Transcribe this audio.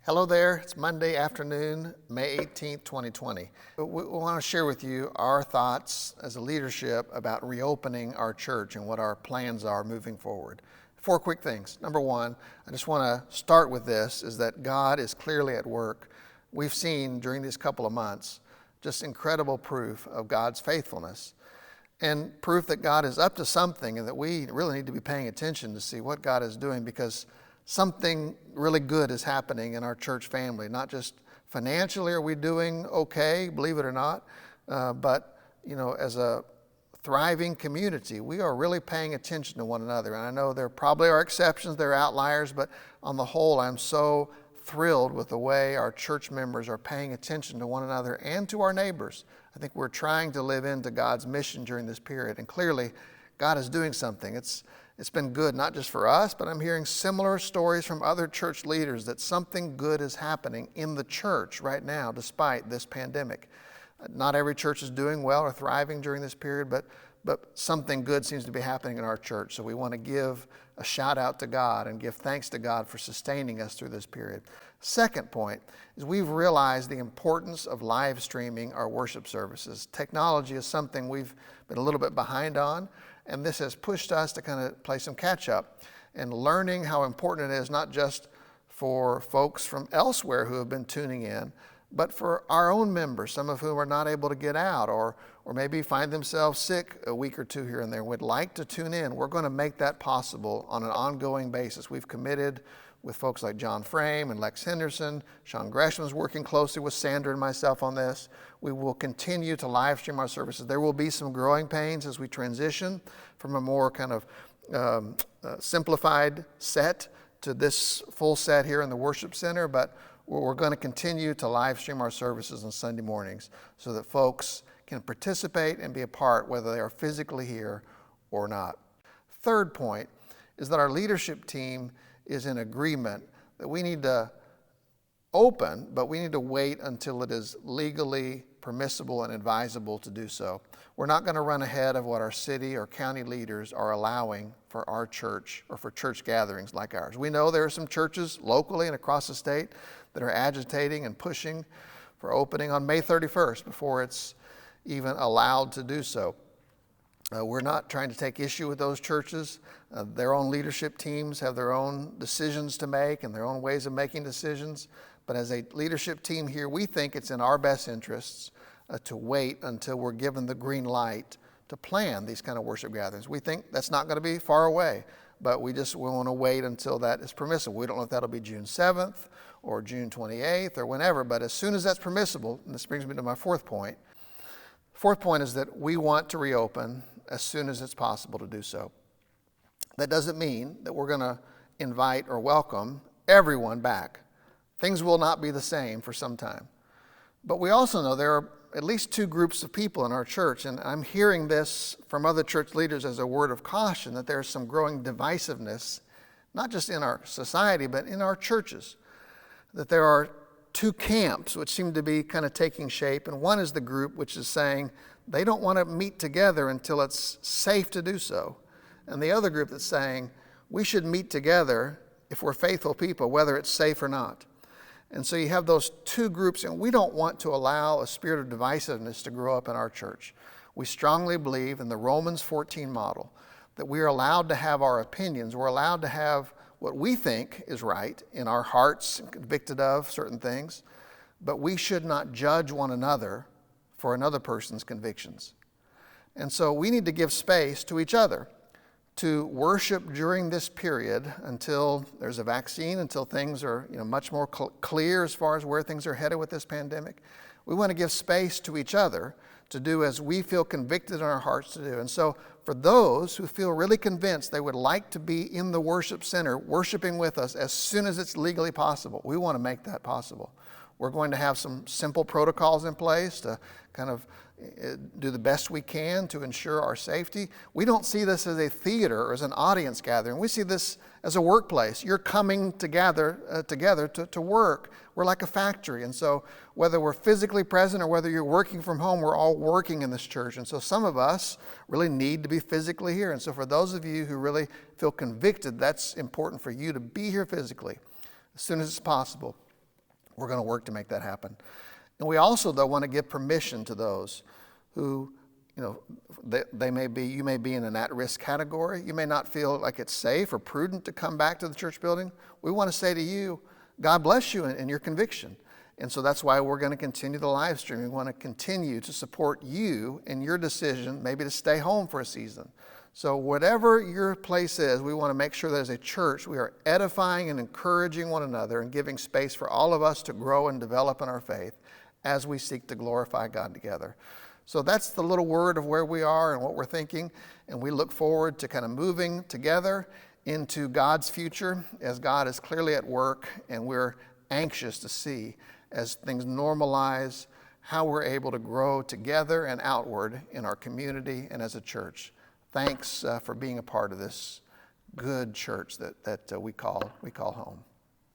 Hello there, it's Monday afternoon, May 18th, 2020. We want to share with you our thoughts as a leadership about reopening our church and what our plans are moving forward. 4 quick things. Number one, I just want to start with this, is that God is clearly at work. We've seen during these couple of months just incredible proof of God's faithfulness and proof that God is up to something and that we really need to be paying attention to see what God is doing, because something really good is happening in our church family. Not just financially are we doing okay, believe it or not, but as a thriving community, we are really paying attention to one another. And I know there probably are exceptions, there are outliers, but on the whole, I'm so thrilled with the way our church members are paying attention to one another and to our neighbors. I think we're trying to live into God's mission during this period, and clearly God is doing something. It's been good, not just for us, but I'm hearing similar stories from other church leaders that something good is happening in the church right now, despite this pandemic. Not every church is doing well or thriving during this period, but something good seems to be happening in our church. So we want to give a shout out to God and give thanks to God for sustaining us through this period. Second point is we've realized the importance of live streaming our worship services. Technology is something we've been a little bit behind on, and this has pushed us to kind of play some catch up and learning how important it is, not just for folks from elsewhere who have been tuning in, but for our own members, some of whom are not able to get out or maybe find themselves sick a week or two here and there, would like to tune in. We're going to make that possible on an ongoing basis. We've committed with folks like John Frame and Lex Henderson. Sean Gresham's working closely with Sandra and myself on this. We will continue to live stream our services. There will be some growing pains as we transition from a more kind of simplified set to this full set here in the worship center, but we're going to continue to live stream our services on Sunday mornings so that folks can participate and be a part, whether they are physically here or not. Third point is that our leadership team is in agreement that we need to open, but we need to wait until it is legally permissible and advisable to do so. We're not going to run ahead of what our city or county leaders are allowing for our church or for church gatherings like ours. We know there are some churches locally and across the state that are agitating and pushing for opening on May 31st before it's even allowed to do so. We're not trying to take issue with those churches. Their own leadership teams have their own decisions to make and their own ways of making decisions. But as a leadership team here, we think it's in our best interests to wait until we're given the green light to plan these kind of worship gatherings. We think that's not going to be far away, but we want to wait until that is permissible. We don't know if that'll be June 7th or June 28th or whenever, but as soon as that's permissible, and this brings me to my fourth point. Fourth point is that we want to reopen as soon as it's possible to do so. That doesn't mean that we're going to invite or welcome everyone back. Things will not be the same for some time. But we also know there are at least 2 groups of people in our church, and I'm hearing this from other church leaders as a word of caution, that there's some growing divisiveness, not just in our society, but in our churches. That there are 2 camps which seem to be kind of taking shape, and one is the group which is saying they don't want to meet together until it's safe to do so. And the other group that's saying we should meet together if we're faithful people, whether it's safe or not. And so you have those 2 groups, and we don't want to allow a spirit of divisiveness to grow up in our church. We strongly believe in the Romans 14 model, that we are allowed to have our opinions. We're allowed to have what we think is right in our hearts, convicted of certain things, but we should not judge one another for another person's convictions. And so we need to give space to each other to worship during this period until there's a vaccine, until things are much more clear as far as where things are headed with this pandemic. We want to give space to each other to do as we feel convicted in our hearts to do. And so for those who feel really convinced they would like to be in the worship center worshiping with us as soon as it's legally possible, we want to make that possible. We're going to have some simple protocols in place to kind of do the best we can to ensure our safety. We don't see this as a theater or as an audience gathering. We see this as a workplace. You're coming together to work. We're like a factory. And so whether we're physically present or whether you're working from home, we're all working in this church. And so some of us really need to be physically here. And so for those of you who really feel convicted, that's important for you to be here physically as soon as it's possible. We're going to work to make that happen. And we also, though, want to give permission to those who, you may be in an at-risk category. You may not feel like it's safe or prudent to come back to the church building. We want to say to you, God bless you in your conviction. And so that's why we're going to continue the live stream. We want to continue to support you in your decision, maybe to stay home for a season. So whatever your place is, we want to make sure that as a church, we are edifying and encouraging one another and giving space for all of us to grow and develop in our faith as we seek to glorify God together. So that's the little word of where we are and what we're thinking. And we look forward to kind of moving together into God's future as God is clearly at work, and we're anxious to see as things normalize how we're able to grow together and outward in our community and as a church. Thanks for being a part of this good church that we call home.